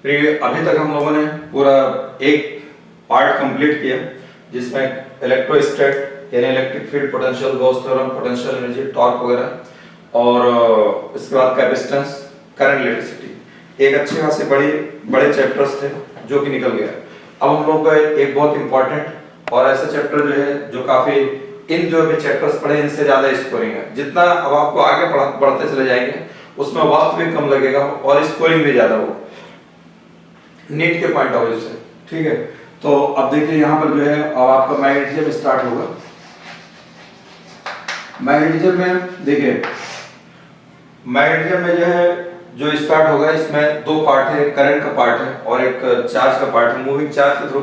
फिर अभी तक हम लोगों ने पूरा एक पार्ट कंप्लीट किया जिसमें इलेक्ट्रोस्टैट यानी electric field, potential, Gauss theorem, potential energy, torque वगैरह, और इसके बाद कैपेसिटेंस, करंट, इलेक्ट्रिसिटी। एक अच्छे खासे बड़े चैप्टर्स थे जो कि निकल गया। अब हम लोग का एक बहुत इंपॉर्टेंट और ऐसा चैप्टर जो है जो काफी, इन जो भी चैप्टर्स पढ़े इनसे ज्यादा स्कोरिंग है। जितना अब आपको आगे बढ़ते चले जाएंगे उसमें वक्त भी कम लगेगा और स्कोरिंग भी ज्यादा होगा नीट के पॉइंट ऑफ व्यू से। ठीक है, तो अब देखिए यहाँ पर जो है अब आपका मैग्नेटिज्म स्टार्ट होगा। मैग्नेटिज्म में देखिए, मैग्नेटिज्म में जो है जो स्टार्ट होगा इसमें दो पार्ट है, करंट का पार्ट है और एक चार्ज का पार्ट है। मूविंग चार्ज के थ्रू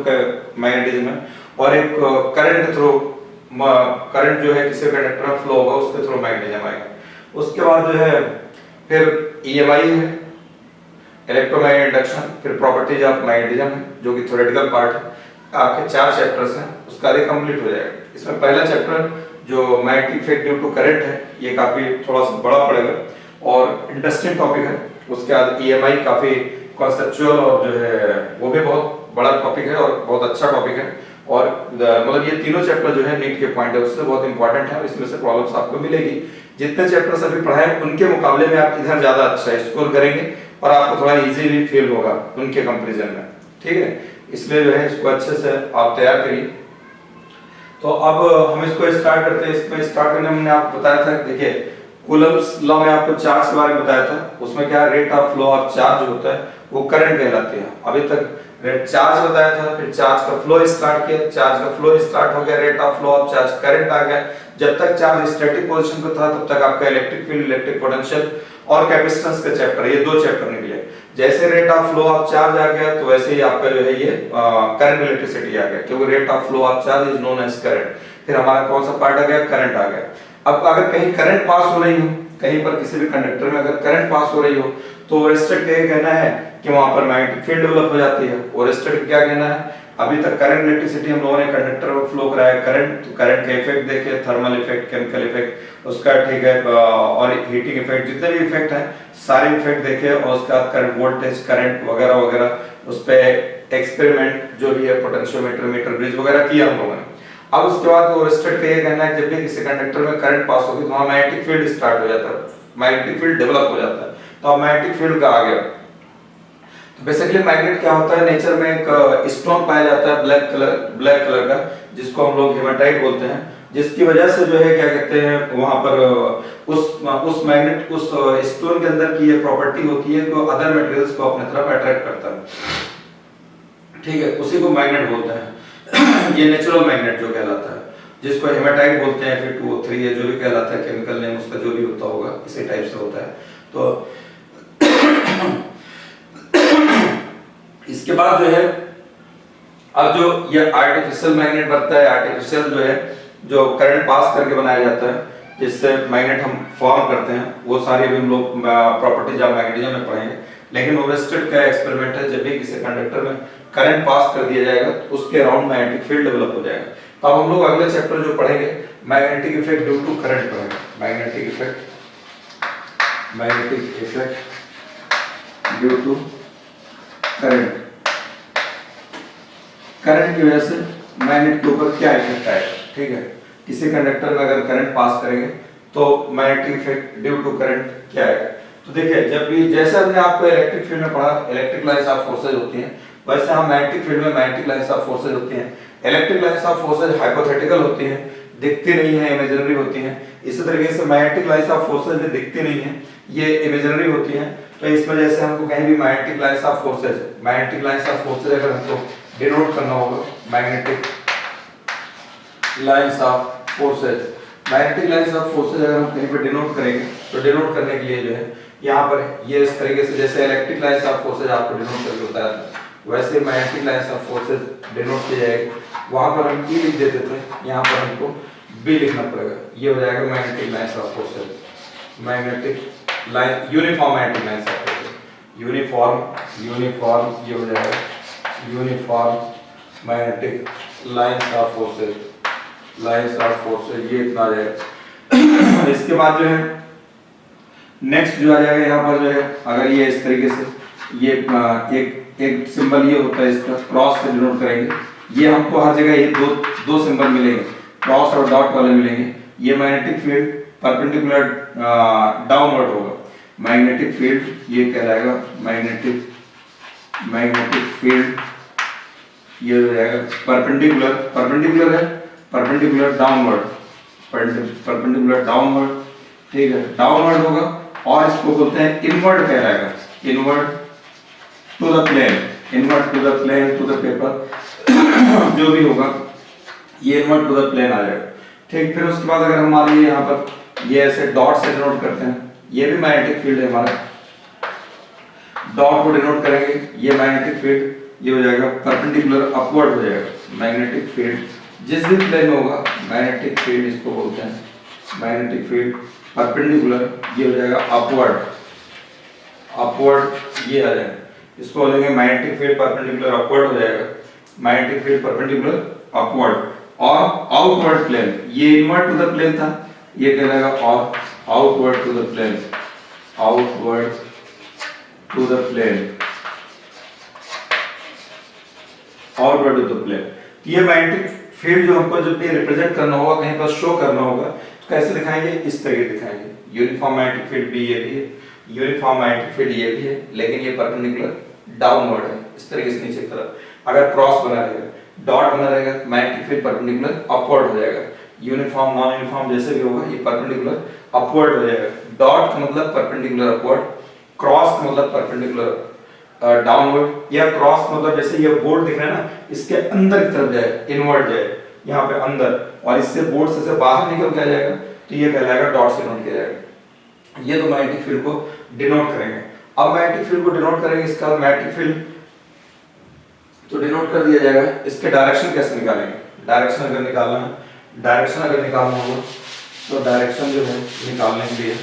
मैग्नेटिज्म है और एक करंट के थ्रू, करंट जो है किसी कंडक्टर में फ्लो होगा उसके थ्रू मैग्नेटिज्म आएगा। उसके बाद जो है फिर ईएमआई है, इलेक्ट्रोमैग्नेटिक इंडक्शन, फिर प्रॉपर्टीज ऑफ मैग्नेटिज्म है जो कि थ्योरेटिकल पार्ट है। आपके 4 चैप्टर्स हैं, उसका आगे कंप्लीट हो जाएगा। इसमें पहला चैप्टर जो magnetic effect due to current है ये काफी थोड़ा सा बड़ा पड़ेगा और इंटरेस्टिंग टॉपिक है। उसके बाद ईएमआई काफी कॉन्सेप्चुअल और जो है वो भी बहुत बड़ा टॉपिक है और बहुत अच्छा टॉपिक है। और मतलब ये तीनों चैप्टर जो है नीट के पॉइंट है उससे बहुत इंपॉर्टेंट है, इसमें से प्रॉब्लम्स आपको मिलेगी। जितने चैप्टर्स अभी पढ़ाए उनके मुकाबले में आप इधर ज्यादा अच्छा स्कोर करेंगे और आपको थोड़ा इजी भी फील होगा उनके कंपैरिजन में। ठीक है, इसलिए जो है इसको अच्छे से आप तैयार करिए। तो अब हम इसको स्टार्ट करते हैं। इसमें स्टार्ट करने में मैंने आपको बताया था, देखिए कूलम्ब्स लॉ में आपको चार्ज के बारे में बताया था। उसमें क्या rate of flow of charge होता है वो करंट कहलाती है। अभी तक रेट चार्ज बताया था, फिर चार्ज का फ्लो स्टार्ट किया, चार्ज का फ्लो स्टार्ट हो गया, rate of flow of charge current आ गया। जब तक चार्ज स्टैटिक पोजीशन पे था तब तक आपका इलेक्ट्रिक फील्ड, इलेक्ट्रिक पोटेंशियल और कैपेसिटेंस के चैप्टर, ये 2 चैप्टर निकले। जैसे rate of flow of charge आ गया तो वैसे ही आपका जो है ये करंट, इलेक्ट्रिसिटी आ गया, क्योंकि rate of flow of charge is known as current. फिर हमारा कौन सा पार्ट आ गया, करंट आ गया। अब अगर कहीं करंट पास हो रही हो, कहीं पर किसी भी कंडक्टर में अगर करंट पास हो रही हो तो ओरेस्टेड का ये कहना है कि वहां पर मैग्नेटिक फील्ड डेवलप हो जाती है। ओरेस्टेड का क्या कहना है, अभी तक करंट, इलेक्ट्रिसिटी हम लोगों ने कंडक्टर में फ्लो कराया, करंट, तो करंट का इफेक्ट देखिए, थर्मल इफेक्ट, केमिकल इफेक्ट उसका, ठीक है, और हीटिंग इफेक्ट, जितने भी इफेक्ट हैं सारे इफेक्ट देखिए। और उसका करंट, वोल्टेज, करंट वगैरह वगैरह उस पे एक्सपेरिमेंट जो भी है, पोटेंशियोमीटर, मीटर ब्रिज वगैरह किया हम लोगों ने। अब उसके बाद ओरेस्टेड का ये कहना है जब भी किसी कंडक्टर में करंट पास होगी तो वहां मैग्नेटिक फील्ड स्टार्ट हो जाता है, मैग्नेटिक फील्ड डेवलप हो जाता है। तो अब मैग्नेटिक फील्ड का आ गया। तो बेसिकली मैग्नेट क्या होता है, नेचर में एक स्टोन पाया जाता है ब्लैक कलर का, जिसको हम लोग हेमाटाइट बोलते हैं, जिसकी वजह से जो है क्या कहते हैं वहां पर उस मैग्नेट, उस स्टोन के अंदर की ये प्रॉपर्टी होती है कि अदर मटेरियल्स को अपने तरफ अट्रैक्ट करता है। ठीक है, उसी को मैग्नेट बोलते हैं। ये नेचुरल मैग्नेट जो कहलाता है, जिसको हेमाटाइट बोलते हैं, फिर 2 3 ये जो भी कहलाता है, केमिकल नेम उसका जो भी होता होगा इसी टाइप से होता है। तो इसके बाद जो है अब जो ये आर्टिफिशियल मैग्नेट बनता है, आर्टिफिशियल जो है जो करंट पास करके बनाया जाता है जिससे मैग्नेट हम फॉर्म करते हैं, वो सारी भी हम लोग प्रॉपर्टीज ऑफ मैग्नेटिज्म में पढ़ेंगे। लेकिन ओरेस्टेड का एक्सपेरिमेंट है, जब भी किसी कंडक्टर में करंट पास कर दिया जाएगा तो उसके अराउंड मैग्नेटिक फील्ड डेवलप हो जाएगा। तो अब हम लोग अगले चैप्टर जो पढ़ेंगे magnetic effect due to current पढ़ेंगे। Magnetic effect due to current, current की वजह से मैग्नेट के ऊपर क्या इफेक्ट आएगा। ठीक है, किसी कंडक्टर में अगर करंट पास करेंगे तो magnetic effect due to current क्या आएगा। तो देखिए, जब भी जैसे हमने आपको इलेक्ट्रिक फील्ड में पढ़ा इलेक्ट्रिक लाइंस ऑफ फोर्सेज होती हैं, वैसे हम मैग्नेटिक फील्ड में मैग्नेटिक लाइंस ऑफ फोर्सेज होती हैं। Electric lines of forces hypothetical होती हैं, दिखती नहीं है, इमेजिनरी होती हैं। इसी तरीके से मैग्नेटिक लाइंस ऑफ फोर्सेज भी दिखती नहीं है, ये इमेजिनरी होती हैं। तो इसमें जैसे हमको कहीं भी मैग्नेटिक लाइंस ऑफ फोर्सेज अगर हमको डिनोट करना होगा, मैग्नेटिक लाइंस ऑफ फोर्सेज अगर हम कहीं पर डिनोट करेंगे तो डिनोट करने के लिए जो है यहाँ पर ये इस तरीके से, जैसे इलेक्ट्रिक लाइंस ऑफ फोर्सेज आपको डिनोट करके बताया था, वैसे magnetic lines of forces denote की जाएगी। वहां पर हम E लिख देते थे, यहाँ पर हमको B लिखना पड़ेगा। ये हो जाएगा magnetic lines of forces, magnetic line, uniform magnetic lines of forces, uniform ये हो जाएगा uniform magnetic lines of forces, ये इतना आ जाएगा। इसके बाद जो है नेक्स्ट जो आ जाएगा यहाँ पर जो है, अगर ये इस तरीके से ये एक सिंबल ये होता है, इसका क्रॉस से डिनोट करेंगे। ये हमको हर जगह ये दो सिंबल मिलेंगे, क्रॉस और डॉट वाले मिलेंगे। ये मैग्नेटिक फील्ड परपेंडिकुलर डाउनवर्ड होगा। मैग्नेटिक फील्ड ये कहलाएगा मैग्नेटिक फील्ड, ये हो जाएगा परपेंडिकुलर है, परपेंडिकुलर डाउनवर्ड, ठीक है, डाउनवर्ड होगा। और इसको बोलते हैं इनवर्ड कहलाएगा, inward to the plane, to the paper जो भी होगा ये इनवर्ड टू द प्लेन आ जाएगा। ठीक, फिर उसके बाद अगर हम मान लीजिए यहाँ पर ये ऐसे डॉट से डिनोट करते हैं, ये भी मैग्नेटिक फील्ड है हमारा, डॉट को डिनोट करेंगे, ये मैग्नेटिक फील्ड ये हो जाएगा परपेंडिकुलर अपवर्ड हो जाएगा। मैग्नेटिक फील्ड जिस भी प्लेन में होगा मैग्नेटिक फील्ड इसको बोलते हैं, मैग्नेटिक फील्ड परपेंडिकुलर ये हो जाएगा अपवर्ड ये आ जाएगा, इसको बोलेंगे मैग्नेटिक फील्ड परपेंडिकुलर अपवर्ड हो जाएगा, मैग्नेटिक फील्ड परपेंडिकुलर अपवर्ड। और आउटवर्ड प्लेन, ये इनवर्ड टू द प्लेन था, ये कहलाएगा और outward to the plane, outward to the plane, outward to the plane. ये मैग्नेटिक फील्ड जो हमको जब भी रिप्रेजेंट करना होगा, कहीं पर शो करना होगा, तो कैसे दिखाएंगे, इस तरीके दिखाएंगे। यूनिफॉर्म मैग्नेटिक फील्ड भी ये भी है, यूनिफॉर्म मैग्नेटिक फील्ड ये भी है, लेकिन ये परपेंडिकुलर डाउनवर्ड है, इस तरीके से नीचे की तरफ। अगर क्रॉस बना रहेगा, डॉट बना रहेगा, मैग्नेटिक फील्ड परपेंडिकुलर अपवर्ड हो जाएगा। यूनिफॉर्म नॉन यूनिफॉर्म जैसे भी होगा ये परपेंडिकुलर अपवर्ड हो जाएगा। डॉट का मतलब परपेंडिकुलर अपवर्ड, क्रॉस का मतलब परपेंडिकुलर डाउनवर्ड, या क्रॉस मतलब जैसे ये बोर्ड दिख रहा है ना, इसके अंदर की तरफ जाए, इनवर्ड जाए यहाँ पे अंदर, और इससे बोर्ड से बाहर निकल के आ जाएगा, तो ये कहलाएगा डॉट से डिनोट किया जाएगा। ये तो मैग्नेटिक फील्ड को डिनोट करेंगे। अब मैग्नेटिक फील्ड को डिनोट करेंगे, इसका मैग्नेटिक फील्ड तो डिनोट कर दिया जाएगा। इसके डायरेक्शन कैसे निकालेंगे, डायरेक्शन अगर निकालना है, डायरेक्शन अगर निकालना होगा तो डायरेक्शन जो है निकालने के लिए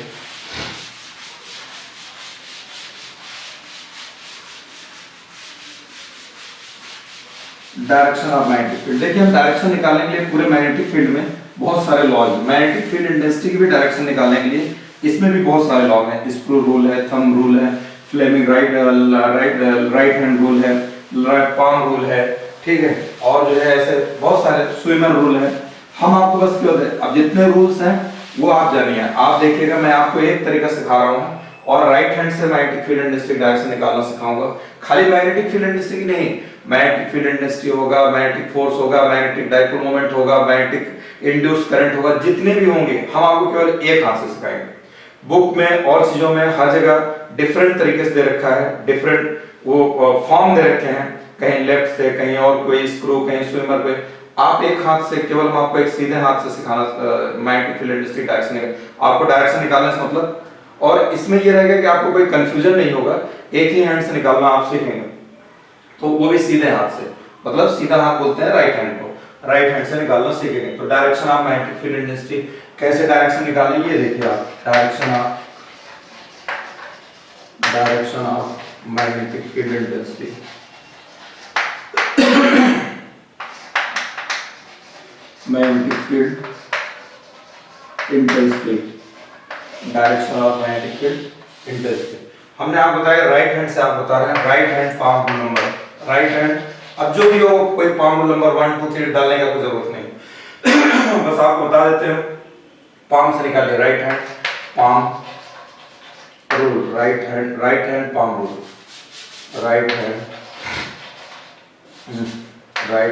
डायरेक्शन ऑफ मैग्नेटिक फील्ड, देखिए हम डायरेक्शन निकालने के लिए पूरे मैग्नेटिक फील्ड में बहुत सारे लॉ हैं। मैग्नेटिक फील्ड इंटेंसिटी की भी डायरेक्शन निकालने के लिए इसमें भी बहुत सारे लॉ हैं। स्क्रू रूल है, थंब रूल है, फ्लेमिंग राइट हैंड रूल है, पाम रूल है, ठीक है, और जो है ऐसे बहुत सारे स्विमर रूल है। हम आपको बस क्यों दे, अब जितने रूल्स हैं वो आप जानिए। आप देखिएगा मैं आपको एक तरीका सिखा रहा हूँ, और राइट हैंड से मैग्नेटिक फील्ड इंटेंसिटी डायरेक्शन निकालना सिखाऊंगा। खाली मैग्नेटिक फील्ड इंटेंसिटी नहीं, मैग्नेटिक फील्ड इंटेंसिटी होगा, मैग्नेटिक फोर्स होगा, मैग्नेटिक डाइपोल मोमेंट होगा, मैग्नेटिक इंड्यूस्ड करंट होगा, जितने भी होंगे हम आपको केवल एक हाथ से सिखाएंगे। बुक में और चीजों में हर जगह डिफरेंट तरीके से दे रखा है, डिफरेंट वो फॉर्म दे रखे हैं, कहीं लेफ्ट से, कहीं और कोई स्क्रू, कहीं स्विमर पे। आप एक हाथ से, केवल हम आपको एक सीधे हाथ से सिखाना मैग्नेटिक फील्ड इंटेंसिटी डायरेक्शन, आपको डायरेक्शन निकालने से मतलब, और इसमें ये रहेगा कि आपको कोई कंफ्यूजन नहीं होगा, एक ही हैंड से निकालना आप सीखेंगे, तो वो भी सीधे हाथ से, मतलब सीधा हाथ बोलते हैं राइट हैंड को, राइट हैंड से निकालना सीखेंगे। तो direction of magnetic field intensity कैसे डायरेक्शन निकालेंगे, ये देखिए आप, direction of magnetic field intensity. Magnetic field intensity, direction of magnetic field intensity. हमने आपको बताया राइट हैंड से, आप बता रहे हैं right hand palm rule number, right hand, अब जो भी हो कोई पाम रूल नंबर 1 2 3 डालने का कोई जरूरत नहीं बस आपको बता देते हैं, पाम से निकालिए, right hand palm rule, right hand palm rule, right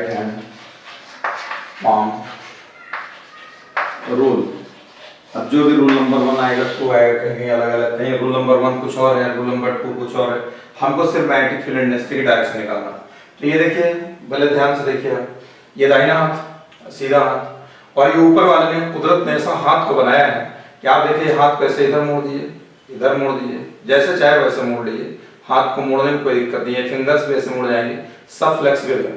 hand palm rule. अब जो भी रूल नंबर 1 आएगा, 2 आएगा, कहीं अलग अलग, कहीं रूल नंबर 1 कुछ और है, रूल नंबर 2 कुछ और है, हमको सिर्फ मैग्नेटिक फील्ड इंटेंसिटी की डायरेक्शन निकालना। तो ये देखिए, भले ध्यान से देखिए, ये दाहिना हाथ, सीधा हाथ, और ये ऊपर वाले ने, कुदरत ने ऐसा हाथ को बनाया है कि आप देखिए हाथ को ऐसे इधर मोड़ दीजिए, इधर मोड़ दीजिए, जैसे चाहे वैसे मोड़ लीजिए, हाथ को मोड़ने में कोई दिक्कत नहीं है, फिंगर्स भी ऐसे मुड़ जाएंगे, सब फ्लेक्सिबल है।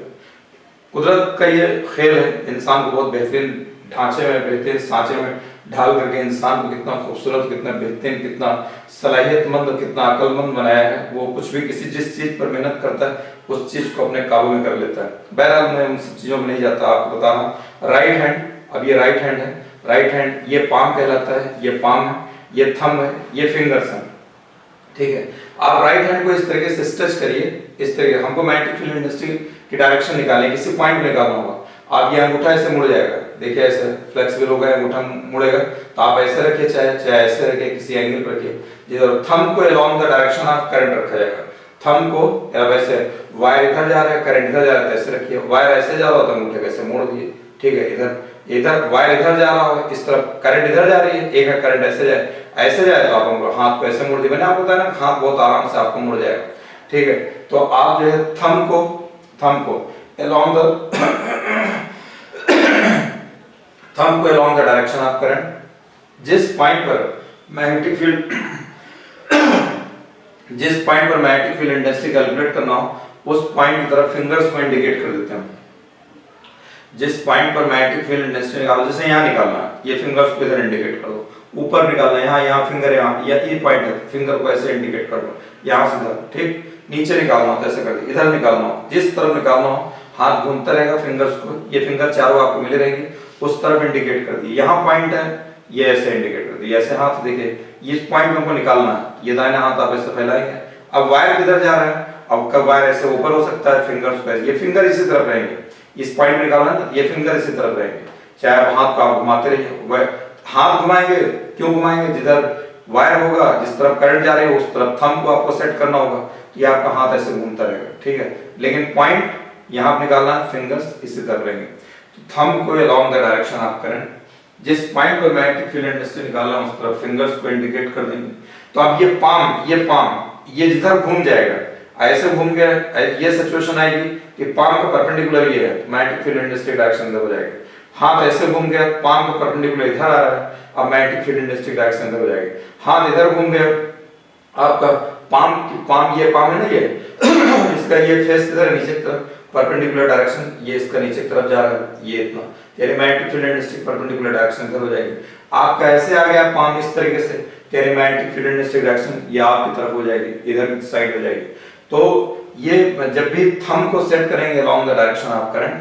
कुदरत का ये खेल है, इंसान को बहुत बेहतरीन ढांचे में, बेहतरीन सांचे में ढाल करके इंसान को कितना खूबसूरत, कितना बेहतरीन, कितना सलाहियतमंद, कितना अक्लमंद बनाया है। वो कुछ भी किसी जिस चीज पर मेहनत करता है उस चीज को अपने काबू में कर लेता है। बहरहाल मैं उन सब चीजों में नहीं जाता, आपको बता रहा हूँ। राइट हैंड, अब ये राइट हैंड है, राइट हैंड ये पाम कहलाता है, ये पाम है, ये थंब है, ये फिंगर्स है, ठीक है। आप राइट हैंड को इस तरीके से स्ट्रेच करिए, इस तरीके हमको मैग्नेटिक फील्ड इंडस्ट्री की डायरेक्शन निकालनी है, किसी पॉइंट में निकालना होगा। आप ये अंगूठा ऐसे मुड़ जाएगा, देखिए ऐसे फ्लेक्सिबल होगा, अंगूठा मुड़ेगा, तो आप ऐसे रखिए, चाहे ऐसे रखिए, किसी एंगल पर रखिए, जिधर थंब को along the direction of current रखा जाएगा। थंब को या वैसे वायर इधर जा रहा है, करंट इधर जा रहा है, ऐसे रखिए, वायर ऐसे जा रहा हो तो अंगूठे कैसे मोड़ दिए, ठीक है। इधर वायर इधर जा रहा हो, इस तरफ करंट इधर जा रही है, एक है करंट ऐसे जाए तो आप हाथ को ऐसे मोड़ दिए, मैंने आपको बताया ना, हाथ बहुत आराम से आपको मुड़ जाएगा, ठीक है। तो आप जो है थंब को along the direction of current, जिस पॉइंट पर मैग्नेटिक फील्ड इंटेंसिटी कैलकुलेट करना हो उस पॉइंट की तरफ फिंगर्स को इंडिकेट कर देते हैं। जिस पॉइंट पर मैग्नेटिक फील्ड इंटेंसिटी निकालो, जैसे यहाँ निकालना है, ये फिंगर्स को इधर इंडिकेट कर दो, ऊपर निकालना है, यहाँ फिंगर यहाँ, ये पॉइंट है, फिंगर को ऐसे इंडिकेट कर दो, यहाँ से इधर, ठीक। नीचे निकालना हो ऐसे कर दो, इधर निकालना हो, जिस तरफ निकालना हो, हाथ घूमता रहेगा फिंगर्स को, ये फिंगर चारों आपको मिले रहेंगी, उस तरफ इंडिकेट कर दी। यहाँ पॉइंट है, ये ऐसे इंडिकेट कर दी, ऐसे हाथ देखिए, इस पॉइंट में हमको निकालना है, ये दाहिना हाथ आप ऐसे फैलाएंगे। अब वायर किधर जा रहा है, अब कब वायर ऐसे ऊपर हो सकता है, फिंगर्स पे, ये फिंगर इसी तरफ रहेंगे, इस पॉइंट में निकालना है, ये फिंगर इसी तरफ रहेंगे, चाहे आप हाथ को आप घुमाते रहिए, हाथ घुमाएंगे, क्यों घुमाएंगे, जिधर वायर होगा, जिस तरफ करंट जा रही है उस तरफ थंब को आपको सेट करना होगा, ये आपका हाथ ऐसे घूमता रहेगा, ठीक है। लेकिन पॉइंट यहाँ पे निकालना है, फिंगर्स इसी तरफ रहेंगे, तो थंब को along the direction of current, जिस पॉइंट पर मैग्नेटिक फील्ड इंटेंसिटी निकालना है उस तरफ फिंगर्स को इंडिकेट कर देंगे। तो अब ये पाम ये जिधर घूम जाएगा, ऐसे घूम गया, ये सिचुएशन आएगी कि पाम का परपेंडिकुलर ये है, मैग्नेटिक फील्ड इंटेंसिटी डायरेक्शन इधर हो जाएगी। हाथ ऐसे घूम गया, पाम का परपेंडिकुलर इधर आ रहा है, अब मैग्नेटिक फील्ड इंटेंसिटी डायरेक्शन इधर हो जाएगी। हाथ इधर घूम गया, आपका पाम ये पाम है ना, ये इसका ये फेस इधर नीचे की तरफ परपेंडिकुलर डायरेक्शन, ये इसका नीचे की तरफ जा रहा है, ये इतना, यानी magnetic field intensity perpendicular direction इधर हो जाएगी। आपका ऐसे आ गया पाम इस तरीके से, यानी मैग्नेटिक फील्ड इंटेंसिटी डायरेक्शन ये आपकी तरफ हो जाएगी, इधर की साइड हो जाएगी। तो ये जब भी थंब को सेट करेंगे along the direction of current,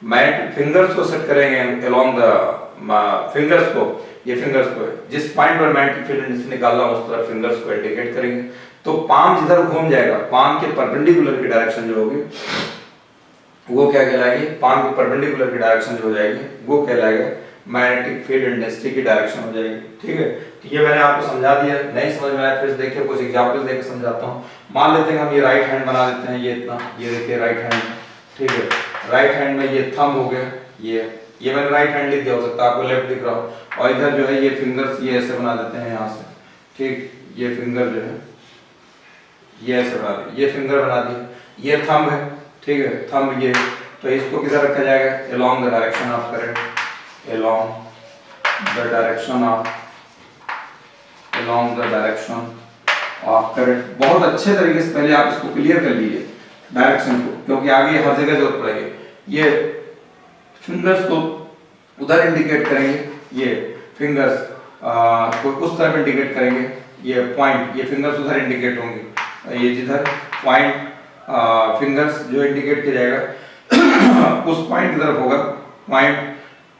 magnetic fingers को सेट करेंगे अलोंग द फिंगर्स को, ये फिंगर्स को जिस पॉइंट पर मैग्नेटिक फील्ड इंटेंसिटी निकालना उस तरफ फिंगर्स को इंडिकेट करेंगे, तो पाम जिधर घूम जाएगा, पाम के परपेंडिकुलर की डायरेक्शन जो होगी वो क्या कहलाएगी, पाम के परपेंडिकुलर की डायरेक्शन जो हो जाएगी वो कहलाएगा मैग्नेटिक फील्ड इंटेंसिटी की डायरेक्शन हो जाएगी, ठीक है। तो ये मैंने आपको समझा दिया, नहीं समझ में आया फिर देखिए कुछ एग्जांपल देके समझाता हूँ। मान लेते हैं हम ये राइट हैंड बना देते हैं, ये इतना, ये देखिए राइट हैंड, ठीक है। राइट हैंड में ये थंब हो गया, ये मैंने राइट हैंड लिख दिया, हो सकता है आपको लेफ्ट दिख रहा हो, और इधर जो है ये फिंगर्स ये ऐसे बना देते हैं यहाँ से, ठीक। ये फिंगर जो है ये ऐसे बना दिए, ये फिंगर बना दिए, ये थंब है, ठीक है, थंब ये, तो इसको किधर रखा जाएगा, along the direction of current, along the direction of current. बहुत अच्छे तरीके से पहले आप इसको क्लियर कर लीजिए डायरेक्शन को, क्योंकि आगे हर जगह जरूरत पड़ेगी। ये फिंगर्स को उधर इंडिकेट करेंगे, ये फिंगर्स को उस तरफ इंडिकेट करेंगे, ये पॉइंट, ये फिंगर्स उधर इंडिकेट होंगे, ये जिधर पॉइंट फिंगर्स जो इंडिकेट किया जाएगा उस पॉइंट की तरफ होगा पॉइंट।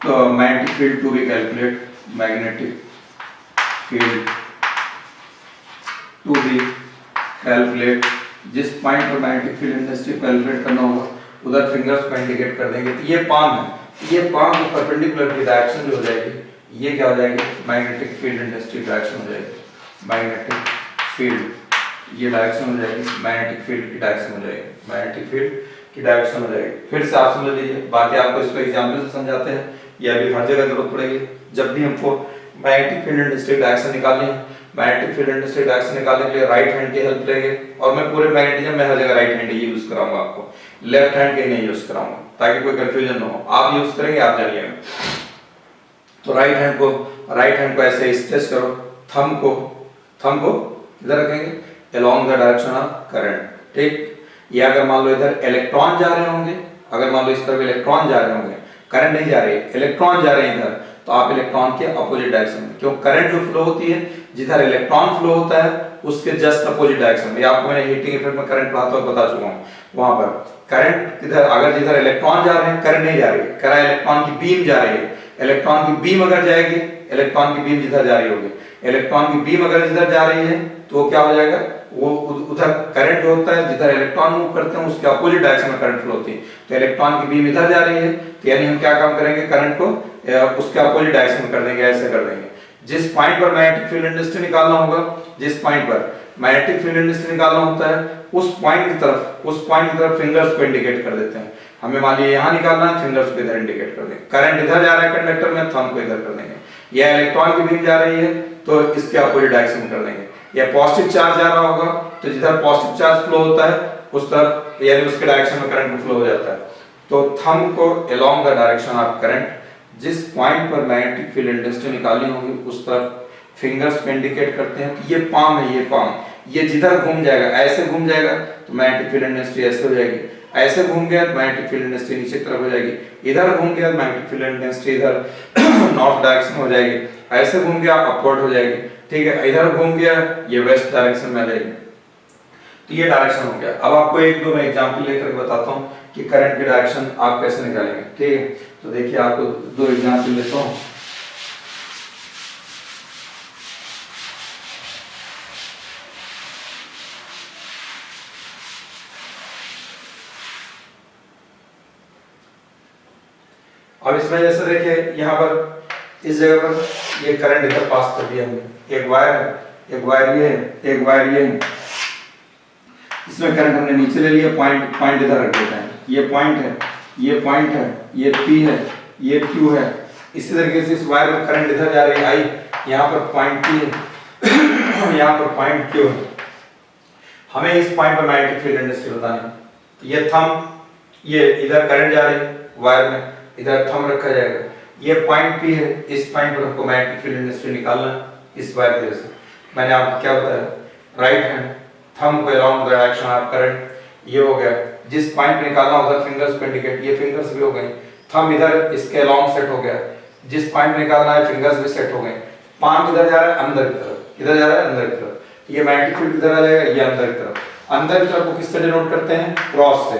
तो magnetic field to be calculate, magnetic field to be calculate, जिस पॉइंट पर मैग्नेटिक फील्ड इंटेंसिटी कैलकुलेट करना होगा उधर फिंगर्स को इंडिकेट कर देंगे। तो ये पाम है, ये पाम के परपेंडिकुलर की डायरेक्शन जो हो जाएगी ये क्या हो जाएगी, मैग्नेटिक फील्ड इंटेंसिटी डायरेक्शन हो जाएगी, मैग्नेटिक फील्ड ये डायरेक्शन हो जाएगी, मैग्नेटिक फील्ड की डायरेक्शन हो जाएगी, मैग्नेटिक फील्ड की डायरेक्शन हो जाएगी। फिर से आप समझ लीजिए, बाकी आपको इसको एग्जांपल से समझाते हैं, ये अभी हर जगह जरूरत पड़ेगी जब भी हमको मैग्नेटिक फील्ड इंटेंसिटी डायरेक्शन निकालनी है। मैग्नेटिक फील्ड इंटेंसिटी डायरेक्शन निकालने के लिए राइट हैंड की हेल्प लेंगे, और मैं पूरे मैग्नेटिज्म में हर जगह राइट हैंड ही यूज कराऊंगा, आपको लेफ्ट हैंड के नहीं यूज कराऊंगा ताकि कोई कंफ्यूजन ना हो। आप यूज करेंगे, आप जानिएगा। तो राइट हैंड को ऐसे स्ट्रेच करो, थंब को इधर रखेंगे along the direction of current, ठीक। या अगर मान लो इधर इलेक्ट्रॉन जा रहे होंगे, अगर मान लो इस तरफ इलेक्ट्रॉन जा रहे होंगे, करंट नहीं जा रही, इलेक्ट्रॉन जा रहे हैं इधर, तो आप इलेक्ट्रॉन के अपोजिट डायरेक्शन में, क्यों करंट जो फ्लो होती है जिधर इलेक्ट्रॉन फ्लो होता है उसके जस्ट अपोजिट डायरेक्शन में, आपको मैंने हीटिंग इफेक्ट में करंट पढ़ाते हुए बता चुका हूं। वहां पर करंट किधर, अगर जिधर इलेक्ट्रॉन जा रहे हैं करंट नहीं जा रही है, कह रहा है इलेक्ट्रॉन की बीम जा रही है, इलेक्ट्रॉन की बीम अगर जाएगी इलेक्ट्रॉन की बीम जिधर जा रही होगी, इलेक्ट्रॉन की बीम अगर जिधर जा रही है तो वो क्या हो जाएगा, वो उधर करंट होता है, जिधर इलेक्ट्रॉन मूव करते हैं उसके अपोजिट डायरेक्शन में करंट फ्लो होती है। तो इलेक्ट्रॉन की बीम इधर जा रही है तो यानी हम क्या काम करेंगे, करंट को उसके अपोजिट डायरेक्शन में कर देंगे, ऐसे कर देंगे। जिस पॉइंट पर मैग्नेटिक फील्ड इंटेंसिटी निकालना होगा, जिस पॉइंट पर मैग्नेटिक फील्ड इंटेंसिटी निकालना होता है उस पॉइंट की तरफ फिंगर्स को इंडिकेट कर देते हैं। हमें मान लीजिए यहाँ निकालना है, फिंगर्स को इधर इंडिकेट कर देंगे। करंट इधर जा रहा है कंडक्टर में, थंब को इधर कर देंगे। या इलेक्ट्रॉन की बीम जा रही है तो इसके अपोजिट डायरेक्शन में कर देंगे। या पॉजिटिव चार्ज जा रहा होगा तो जिधर पॉजिटिव चार्ज फ्लो होता है उस तरफ यानी उसके डायरेक्शन में करंट फ्लो हो जाता है। तो थंब को along the direction of current, जिस पॉइंट पर मैग्नेटिक फील्ड इंटेंसिटी निकालनी होगी उस तरफ फिंगर्स को इंडिकेट करते हैं। ये पाम है, ये पाम, ये जिधर घूम जाएगा, ऐसे घूम जाएगा तो मैग्नेटिक फील्ड इंटेंसिटी ऐसे हो जाएगी, ऐसे घूम गया तो मैग्नेटिक फील्ड इंटेंसिटी नीचे की तरफ हो जाएगी, इधर घूम गया तो मैग्नेटिक फील्ड इंटेंसिटी इधर नॉर्थ डायरेक्शन में हो जाएगी, ऐसे घूम गया अपवर्ड हो जाएगी, ठीक है, इधर घूम गया ये वेस्ट डायरेक्शन में आ जाएगी। तो ये डायरेक्शन हो गया। अब आपको एक दो मैं एग्जांपल लेकर बताता हूँ कि करंट की डायरेक्शन आप कैसे निकालेंगे, ठीक है। तो देखिए आपको दो एग्जांपल देता हूँ। अब इसमें जैसे देखिए यहाँ पर इस जगह पर ये करंट इधर पास कर दिया हमने, एक वायर है, एक वायर ये है, एक वायर ये है। इसमें करंट हमने नीचे ले लिया, पॉइंट इधर रख देते हैं। ये पॉइंट है, ये पॉइंट है, ये P है, ये Q है। इसी तरीके से इस वायर में करंट इधर जा रही है I, यहाँ पर पॉइंट P है, यहाँ पर पॉइंट Q है। हमें इस पॉइंट पर मैग्नेटिक फील्ड इंटेंसिटी बतानी है। ये थंब, ये इधर करंट जा रही है वायर में, इधर थंब रखा जाएगा। ये पॉइंट P है, इस पॉइंट पर हमको मैग्नेटिक फील्ड इंटेंसिटी निकालना है इस वायर की से। मैंने आपको क्या बताया, राइट हैंड थंब को along the direction of current, ये हो गया। जिस पॉइंट पे निकालना उधर फिंगर्स को इंडिकेट, ये फिंगर्स भी हो गए, थंब इधर इसके अलोंग सेट हो गया। जिस पॉइंट पे निकालना है फिंगर्स भी सेट हो गए। पाम किधर जा रहा है, अंदर की तरफ, किधर जा रहा है, अंदर की तरफ। ये मैग्नेटिक फील्ड किधर आ जाएगा, ये अंदर की तरफ। अंदर की तरफ को किससे डिनोट करते हैं, क्रॉस से,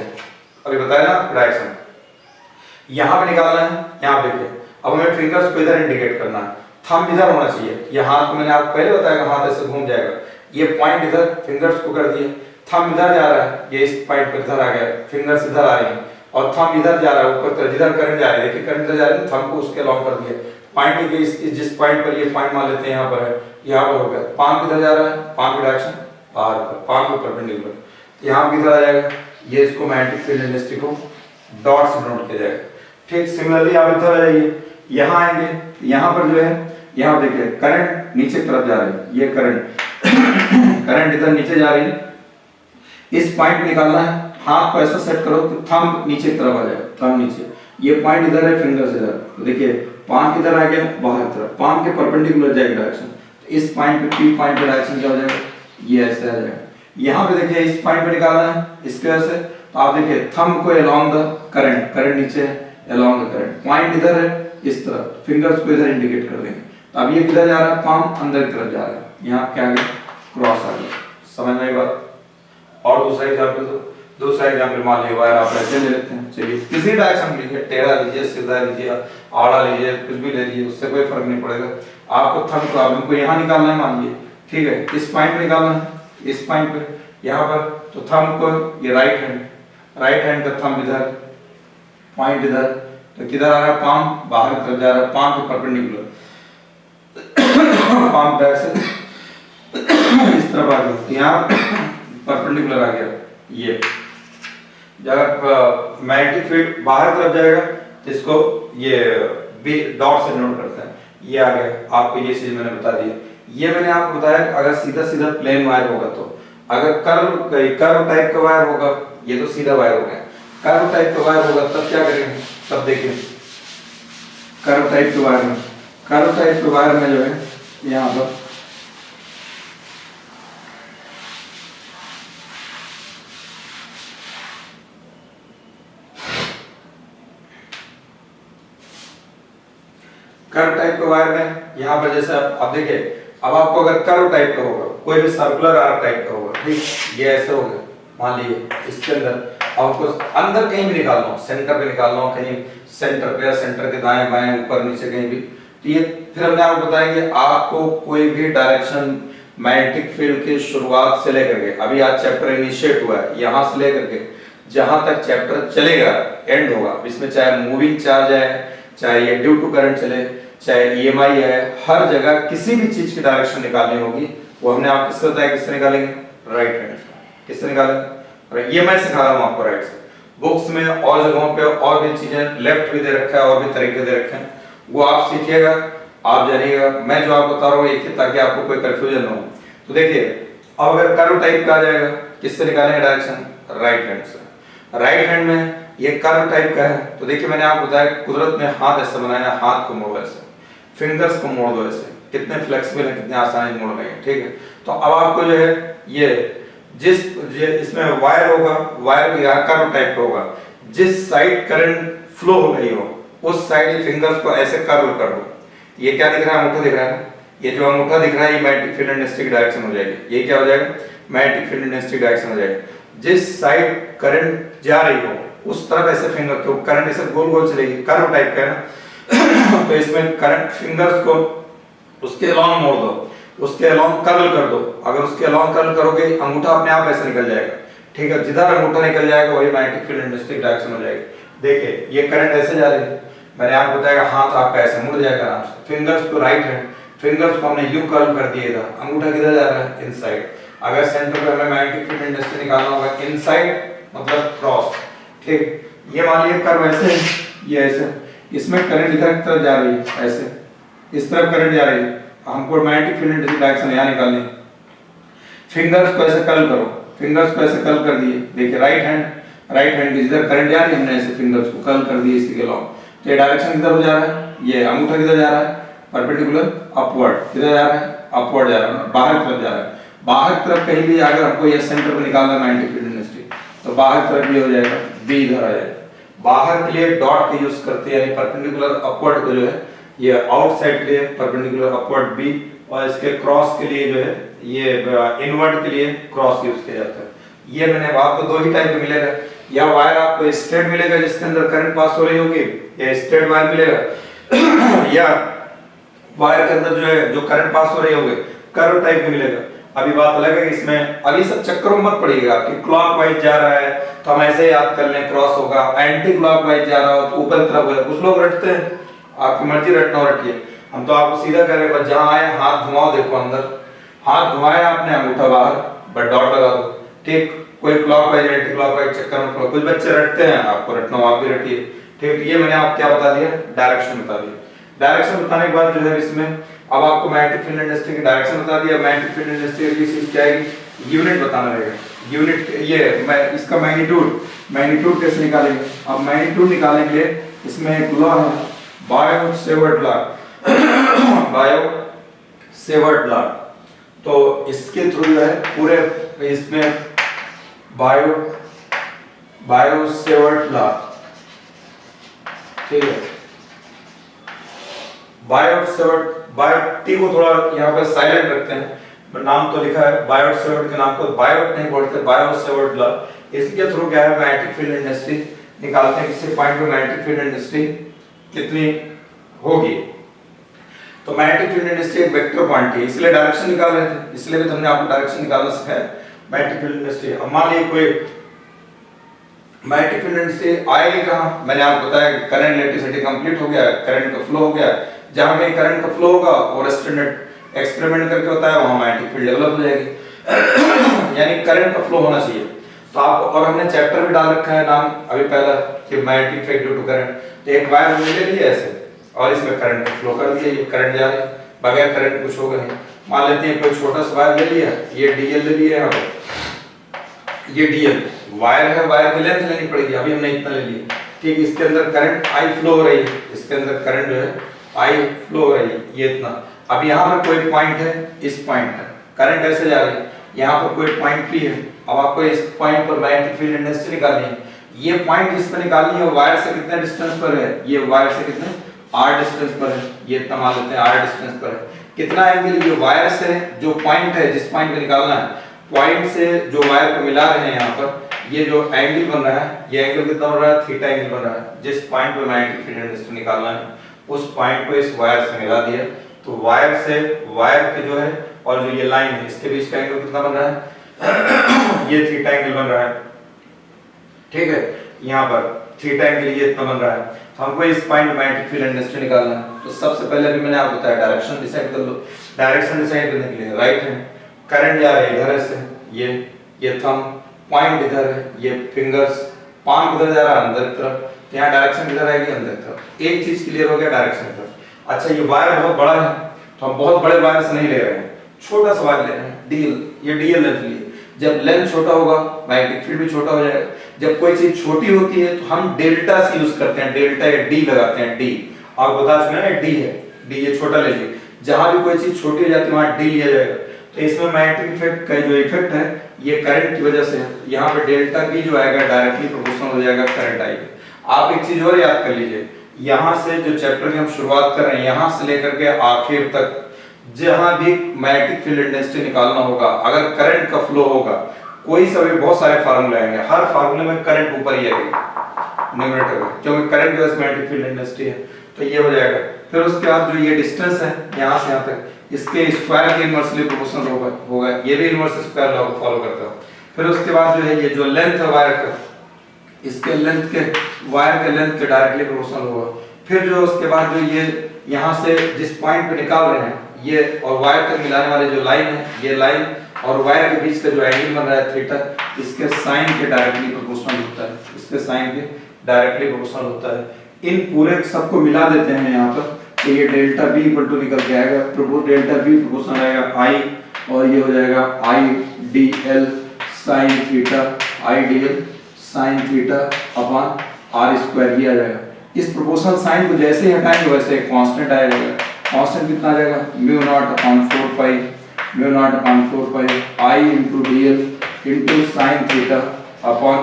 अभी बताया ना डायरेक्शन। यहाँ पे निकालना है, यहाँ देखिए। अब हमें फिंगर्स को इधर इंडिकेट करना है, थंब इधर होना चाहिए। ये हाथ मैंने आपको पहले बताया हाथ ऐसे घूम जाएगा। ये पॉइंट इधर फिंगर्स को कर दिए, थंब इधर जा रहा है, ये इस पॉइंट पर इधर आ गया, फिंगर्स इधर आ रही है और थंब इधर जा रहा है ऊपर तरफ, जिधर करंट जा रही है। देखिए करंट इधर जा रही है, थंब को उसके अलोंग कर दिया। पॉइंट के जिस पॉइंट पर ये पॉइंट मान लेते हैं यहाँ पर है, यहाँ पर हो गया। पाम किधर जा रहा है, पाम की डायरेक्शन बाहर पर, पाम के परपेंडिकुलर। यहाँ किधर आ जाएगा, ये इसको magnetic field intensity co dot से डिनोट किया जाएगा। ठीक सिमिलरली आप इधर आ जाइए, यहाँ आएंगे, यहाँ पर जो है, यहाँ देखिए करंट नीचे की तरफ जा रही है, ये करंट इधर नीचे जा रही है। इस पॉइंट निकालना है, हाथ को ऐसा सेट करो कि थंब नीचे की तरफ आ जाए, थंब नीचे। ये पॉइंट इधर है, फिंगर्स इधर। तो देखिए पाम किधर आ गया, बाहर की तरफ, पाम के परपेंडिकुलर जाएगी डायरेक्शन। तो इस पॉइंट पे P पॉइंट पे डायरेक्शन क्या हो जाएगा, ये ऐसे आ जाएगा। यहाँ पे देखिए इस पॉइंट पे निकालना है इसके वजह से, तो आप देखिए थंब को अलोंग द करंट, करंट नीचे है, अलोंग द करंट। पॉइंट इधर है इस तरफ, फिंगर्स को इधर इंडिकेट कर देंगे। तो अब ये किधर जा रहा है, पाम अंदर की तरफ जा रहा है, यहाँ क्या आ गया, क्रॉस आ गया। समझ में आई बात। और दूसरा एग्जांपल दो, दूसरा एग्जांपल मान लीजिए वायर आप ऐसे ले लेते हैं। चलिए किसी डायरेक्शन लीजिए, टेढ़ा लीजिए, सीधा लीजिए, आड़ा लीजिए, कुछ भी ले लीजिए, उससे कोई फर्क नहीं पड़ेगा। आपको थंब प्रॉब्लम को यहाँ निकालना है मान लीजिए, ठीक है, इस पॉइंट पे निकालना है, इस पॉइंट पे यहाँ पर। तो थंब को ये राइट हैंड का थंब इधर, पॉइंट इधर, तो किधर आ रहा है, पाम बाहर की तरफ जा रहा है, पाम के परपेंडिकुलर, पाम डायरेक्शन इस तरफ आ गया, यहाँ परपेंडिकुलर आ गया। ये जब मैग्नेटिक फील्ड बाहर तरफ जाएगा तो इसको ये बी डॉट से डिनोट करता है। ये आ गया, आपको ये चीज मैंने बता दी। ये मैंने आपको बताया अगर सीधा सीधा प्लेन वायर होगा तो, अगर कर्व टाइप का वायर होगा, ये तो सीधा वायर हो गया, कर्व टाइप का वायर होगा तब क्या करेंगे, तब देखिए कर्व टाइप के वायर में जो है यहाँ पर कर्व टाइप के वायर में यहाँ पर जैसे आप देखिए, अब आपको अगर कर्व टाइप का होगा, कोई भी सर्कुलर आर्क टाइप का होगा, ठीक, ये ऐसे हो गया मान लीजिए, इसके अंदर आपको अंदर कहीं भी निकालना हो, सेंटर पे निकालना हो, कहीं सेंटर पे या सेंटर के दाएं बाएं ऊपर नीचे कहीं भी, तो ये फिर हमने आपको बताया कि आपको कोई भी डायरेक्शन मैग्नेटिक फील्ड की शुरुआत से लेकर के, अभी आज चैप्टर इनिशिएट हुआ है, यहाँ से लेकर के जहां तक चैप्टर चलेगा एंड होगा, इसमें चाहे मूविंग चार्ज है, चाहे ये ड्यू टू करंट चले, चाहे ईएमआई है, हर जगह किसी भी चीज की डायरेक्शन निकालनी होगी, वो हमने आपको किससे बताया, किससे निकालेंगे, राइट हैंड से। किससे निकालेंगे, और ईएमआई सिखा रहा हूं आपको राइट से। बुक्स में और जगहों पे और भी चीजें लेफ्ट भी दे रखा है, और भी तरीके दे रखे हैं, वो आप सीखिएगा, आप जानिएगा। मैं जो आपको बता रहा हूँ एक ही, ताकि आपको कोई कंफ्यूजन ना हो। तो देखिए, अब अगर कर्व टाइप का आ जाएगा, किससे निकालेंगे डायरेक्शन, राइट हैंड से। राइट हैंड में ये कर्व टाइप का है, तो देखिए मैंने आपको बताया कुदरत ने हाथ ऐसे बनाया, हाथ को मोड़ो ऐसे, फिंगर्स को मोड़ दो ऐसे, कितने फ्लेक्सिबल है, कितने आसानी से मोड़ रहे हैं, ठीक है। तो अब आपको जो है ये इसमें वायर होगा, वायर यहाँ कर्व टाइप का होगा, जिस साइड करंट फ्लो हो रही हो उस साइड फिंगर्स को ऐसे कर्व कर दो। ये क्या दिख रहा है, अंगूठा दिख रहा है ना, ये जो अंगूठा दिख रहा है ये मैग्नेटिक फील्ड इंडस्ट्री की डायरेक्शन हो जाएगी। ये क्या हो जाएगा, मैग्नेटिक फील्ड इंडस्ट्री की डायरेक्शन हो जाएगी। जिस साइड करंट जा रही हो उस तरफ ऐसे फिंगर, क्यों करंट ऐसे गोल गोल चलेगी, कर्व टाइप का है ना तो इसमें करंट फिंगर्स को उसके अलोंग मोड़ दो, उसके अलोंग कर्ल कर दो। अगर उसके अलोंग कर्ल करोगे अंगूठा अपने आप ऐसे निकल जाएगा, ठीक है। जिधर अंगूठा निकल जाएगा वही मैग्नेटिक फील्ड इंडस्ट्री की डायरेक्शन हो जाएगी। देखिए ये करंट ऐसे जा रही है, मैंने आपको बताया हाथ आपका ऐसे मुड़ जाएगा आराम से, फिंगर्स को राइट हैंड, फिंगर्स को हमने यू कर्ल कर दिया था, अंगूठा किधर जा रहा है, इनसाइड। अगर सेंटर पे हमें मैग्नेटिक फील्ड इंडस्ट्री निकालना होगा, इनसाइड मतलब क्रॉस, ठीक। ये मान लीजिए कर्व ऐसे, ये ऐसे, इसमें करंट इधर की तरफ जा रही है, ऐसे इस तरफ करंट जा रही है, हमको मैग्नेटिक फील्ड इंडस्ट्री डायरेक्शन यहाँ निकालनी। फिंगर्स को ऐसे कर्ल करो, फिंगर्स को ऐसे कर्ल कर दिए, देखिए राइट हैंड की जिधर करंट जा रही है हमने ऐसे फिंगर्स को कर्ल कर दिए इसी के लॉन्ग। तो ये डायरेक्शन किधर हो जा रहा है, ये अंगूठा किधर जा रहा है, परपेंडिकुलर अपवर्ड, किधर जा रहा है, अपवर्ड जा रहा है, बाहर की तरफ जा रहा है। बाहर की तरफ कहीं भी अगर हमको ये सेंटर पे निकालना है मैग्नेटिक फील्ड इंडस्ट्री, तो बाहर की तरफ ये हो जाएगा, बी इधर आ जाएगा। बाहर के लिए डॉट का यूज करते हैं, यानी परपेंडिकुलर अपवर्ड को जो है ये आउटसाइड के लिए परपेंडिकुलर अपवर्ड बी, और इसके क्रॉस के लिए जो है ये इनवर्ड के लिए क्रॉस यूज किया जाता है। ये मैंने आपको दो ही टाइप का मिलेगा, या वायर आपको स्ट्रेट मिलेगा जिसके अंदर करंट पास हो रही होगी, या स्ट्रेट वायर मिलेगा, या वायर के अंदर जो है जो करंट पास हो रही होगी कर्व टाइप का मिलेगा। अभी बात अलग है कि इसमें अभी सब चक्करों में मत पड़िएगा कि क्लॉकवाइज जा रहा है तो हम ऐसे याद कर लें क्रॉस होगा, एंटी क्लॉकवाइज जा रहा हो तो ऊपर की तरफ होगा। कुछ लोग रटते हैं, आपकी मर्जी रटना हो रटिए, हम तो आपको सीधा कह रहे हैं, बस जहां आए हाथ घुमाओ, देखो अंदर, हाथ घुमाया आपने अंगूठा बाहर, बट डॉट लगा दो, ठीक। कोई क्लॉकवाइज एंटी क्लॉकवाइज चक्कर में कुछ बच्चे रटते हैं, आपको रटना हो आप भी रटिए, ठीक। ये मैंने आपको क्या बता दिया, डायरेक्शन बता दिया। डायरेक्शन बताने के बाद जो है इसमें अब आपको मैग्नेटिक फील्ड इंडस्ट्री की डायरेक्शन बता दिया। मैग्नेटिक फील्ड इंडस्ट्री की चीज क्या है, यूनिट बताना रहेगा, यूनिट ये इसका मैग्नीट्यूड कैसे निकालेंगे। अब मैग्नीट्यूड निकालने के लिए इसमें एक लॉ है, बायो-सेवर्ट लॉ, बायो-सेवर्ट लॉ। तो इसके थ्रू जो है पूरे इसमें बायो-सेवर्ट लॉ, ठीक है। बायोट को थोड़ा यहाँ पे साइलेंट रखते हैं, नाम तो लिखा है बायोट के नाम को बायोट नहीं बोलते, बायो-सेवर्ट लॉ। इसके थ्रू क्या है मैग्नेटिक फील्ड इंडस्ट्री निकालते हैं, किसी पॉइंट पे मैग्नेटिक फील्ड इंडस्ट्री कितनी होगी। तो मैग्नेटिक फील्ड इंडस्ट्री एक वेक्टर पॉइंट है, इसलिए डायरेक्शन निकाल रहे थे, इसलिए भी हमने आपको डायरेक्शन निकालना सिखाया मैग्नेटिक फील्ड इंडस्ट्री। अब मान लीजिए कोई मैग्नेटिक फील्ड इंडस्ट्री आएगी कहाँ, मैंने आपको बताया करंट इलेक्ट्रिसिटी कंप्लीट हो गया, करंट का फ्लो हो गया, जहां पे करंट का फ्लो होगा और स्टैंडर्ड एक्सपेरिमेंट करके होता है वहां मैग्नेटिक फील्ड डेवलप हो जाएगी, यानी करंट का फ्लो होना चाहिए। तो आपको और हमने चैप्टर भी डाल रखा है नाम अभी पहला कि magnetic effect due to current. तो एक वायर हमने ले लिया ऐसे और इसमें करंट का फ्लो कर दिया, ये करंट जा रहा है, बगैर करंट कुछ होगा नहीं। मान लेते हैं कोई छोटा सा वायर ले लिया, ये डीएल ले लिया, यहाँ पे ये डीएल वायर है, वायर की लेंथ लेनी पड़ेगी, अभी हमने इतना ले लिया, ठीक। इसके अंदर करंट आई फ्लो हो रही है, इसके अंदर करंट जो है आई फ्लो हो रही है, ये इतना। अब यहाँ पर कोई पॉइंट है, इस पॉइंट पर करंट ऐसे जा रही है, यहाँ पर कोई पॉइंट भी है। अब आपको इस पॉइंट पर मैग्नेटिक फील्ड इंडस्ट्री निकालनी है। ये पॉइंट जिस पर निकालनी है वायर से कितने डिस्टेंस पर है, ये वायर से कितने r डिस्टेंस पर है, ये इतना मान लेते हैं r डिस्टेंस पर है। कितना एंगल ये वायर से जो पॉइंट है, जिस पॉइंट पे निकालना है, पॉइंट से जो वायर को मिला रहे हैं यहाँ पर, ये जो एंगल बन रहा है, ये एंगल कितना बन रहा है, थीटा एंगल बन रहा है। जिस पॉइंट पे मैग्नेटिक फील्ड इंडस्ट्री निकालना है उस पॉइंट को इस वायर से मिला दिया, तो वायर से वायर के जो है और जो ये लाइन है इसके बीच का एंगल कितना बन रहा है ये थीटा एंगल बन रहा है, ठीक है। यहाँ पर थीटा एंगल ये इतना बन रहा है, तो हमको इस पॉइंट मैग्नेटिक फील्ड इंटेंसिटी निकालना है। तो सबसे पहले अभी मैंने आपको बताया डायरेक्शन डिसाइड कर लो। डायरेक्शन डिसाइड करने के लिए राइट हैंड करंट जा रहा है इधर से, ये थंब पॉइंट इधर है, ये फिंगर्स पाम किधर जा रहा है अंदर की तरफ, तो यहाँ डायरेक्शन किधर आएगी अंदर की तरफ। एक चीज क्लियर हो गया डायरेक्शन की तरफ। अच्छा ये वायर बहुत बड़ा है, तो हम बहुत बड़े वायर से नहीं ले रहे हैं, छोटा सा वायर ले रहे हैं, डीएल, ये डीएल लेंथ लिए। जब लेंथ छोटा होगा मैग्नेटिक फील्ड भी छोटा हो जाएगा। जब कोई चीज छोटी होती है तो हम डेल्टा से यूज करते हैं, डेल्टा या डी लगाते हैं, डी आप बता चुके हैं डी है, डी ये छोटा ले लीजिए। जहां भी कोई चीज छोटी हो जाती है वहां डी लिया जाएगा। तो इसमें मैग्नेटिक इफेक्ट का जो इफेक्ट है ये करंट की वजह से है। यहाँ पे डेल्टा बी जो आएगा डायरेक्टली प्रोपोर्शनल हो जाएगा करंट आई के। आप एक चीज और याद कर लीजिए, यहाँ से जो चैप्टर की हम शुरुआत कर रहे हैं यहाँ से लेकर के आखिर तक जहां भी मैग्नेटिक फील्ड इंटेंसिटी निकालना होगा, अगर करंट का फ्लो होगा, कोई सा भी बहुत सारे फार्मूले आएंगे, हर फार्मूले में करंट ऊपर ही आएगा न्यूमरेटर में, क्योंकि करंट की वजह से मैग्नेटिक फील्ड इंटेंसिटी है। तो ये हो जाएगा। फिर उसके बाद जो ये डिस्टेंस है यहाँ से यहाँ तक, इसके स्क्वायर के इनवर्सली प्रोपोर्शनल होगा, ये भी इनवर्स स्क्वायर लॉ को फॉलो करता है। फिर उसके बाद जो है ये जो लेंथ है वायर का, इसके लेंथ के वायर के लेंथ के डायरेक्टली प्रोपोर्शनल होगा। फिर जो उसके बाद जो ये यहाँ से जिस पॉइंट पे निकाल रहे हैं ये और वायर तक मिलाने वाले जो लाइन है, ये लाइन और वायर के बीच का जो एंगल बन रहा है थीटा, इसके साइन के डायरेक्टली प्रोपोर्शनल होता है, इसके साइन के डायरेक्टली प्रोपोर्शनल होता है। इन पूरे सबको मिला देते हैं यहाँ पर, तो ये डेल्टा बी इक्वल टू निकल के आएगा, डेल्टा बी प्रोपोर्शनल आएगा आई, और ये हो जाएगा I D L sine theta, I D L sine theta upon R square, ये आ जाएगा। इस प्रोपोर्शनल साइन को जैसे ही हटाएंगे वैसे कांस्टेंट आ जाएगा। कांस्टेंट कितना आ जाएगा mu naught upon 4 pi, mu naught upon 4 pi I into D L into sine theta upon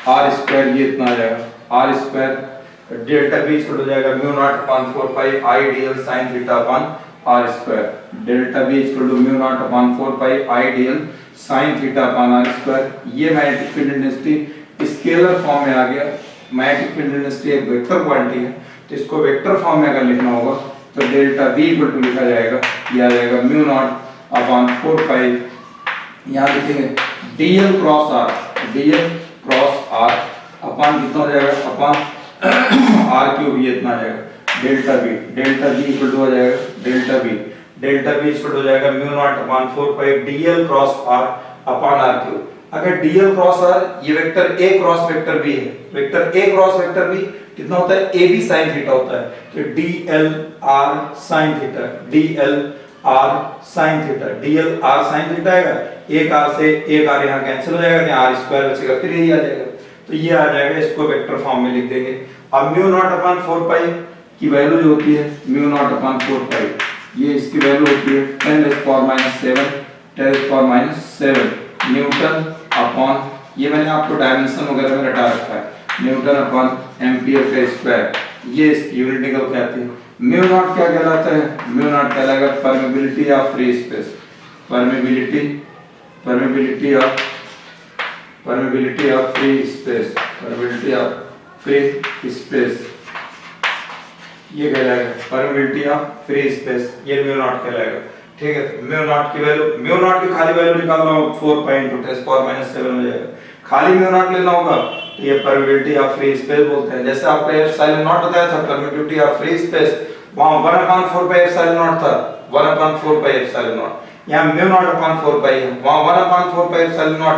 R square, ये इतना आ जाएगा R square. Delta B equal हो जाएगा mu naught upon 4 pi I D L sine theta upon R square. Delta B equal to mu naught upon 4 pi I D L sine theta upon R square. ये magnetic field intensity scalar form में आ गया। Magnetic field intensity एक vector quantity है, तो इसको vector form में अगर लिखना होगा तो डेल्टा बी इक्वल टू लिखा जाएगा, ये आ जाएगा म्यू नॉट अपॉन 4 पाई, यहाँ लिखेंगे DL cross R, DL cross R upon कितना हो जाएगा अपॉन आर क्यूब, ये इतना आ जाएगा डेल्टा बी इक्वल टू हो जाएगा डेल्टा बी इक्वल हो जाएगा mu naught upon 4 pi DL cross R upon R cube. अगर डीएल क्रॉस आर ये vector A cross vector B है, vector A cross vector B कितना होता है ए बी साइन थीटा होता है, तो DL are sine theta, DL are sine theta, DL are sine theta आएगा, एक आर से एक आर यहाँ कैंसिल हो जाएगा, यहाँ आर स्क्वायर बचेगा, फिर यही आ जाएगा, तो ये आ जाएगा। इसको वेक्टर फॉर्म में लिख देंगे। अब म्यू नॉट अपॉन 4 पाई की वैल्यू जो होती है म्यू नॉट अपॉन 4 पाई, ये इसकी वैल्यू होती है 10⁻⁷ न्यूटन अपॉन, ये मैंने आपको डायमेंशन वगैरह में रटा रखा है, न्यूटन अपॉन एम्पियर का स्क्वायर, ये इसकी यूनिट निकल के आती है। म्यू नॉट क्या कहलाता है, म्यू नॉट कहलाएगा permeability of free space, permeability of free space, ये कहलाएगा परमेबिलिटी ऑफ फ्री स्पेस, ये म्यू नॉट कहलाएगा, ठीक है। तो म्यू नॉट की वैल्यू, म्यू नॉट की खाली वैल्यू निकालना हो 4 पाई × 10⁻⁷ हो जाएगा। खाली म्यू नॉट लेना होगा तो ये परमिटिविटी ऑफ फ्री स्पेस बोलते हैं। जैसे आपका एप्सिलॉन नॉट बताया था परमिटिविटी ऑफ फ्री स्पेस, वहां 1/4 पाई एप्सिलॉन नॉट था, 1/4 पाई एप्सिलॉन नॉट। यहां म्यू नॉट अपॉन 4 पाई है, वहां 1/4 pi epsilon naught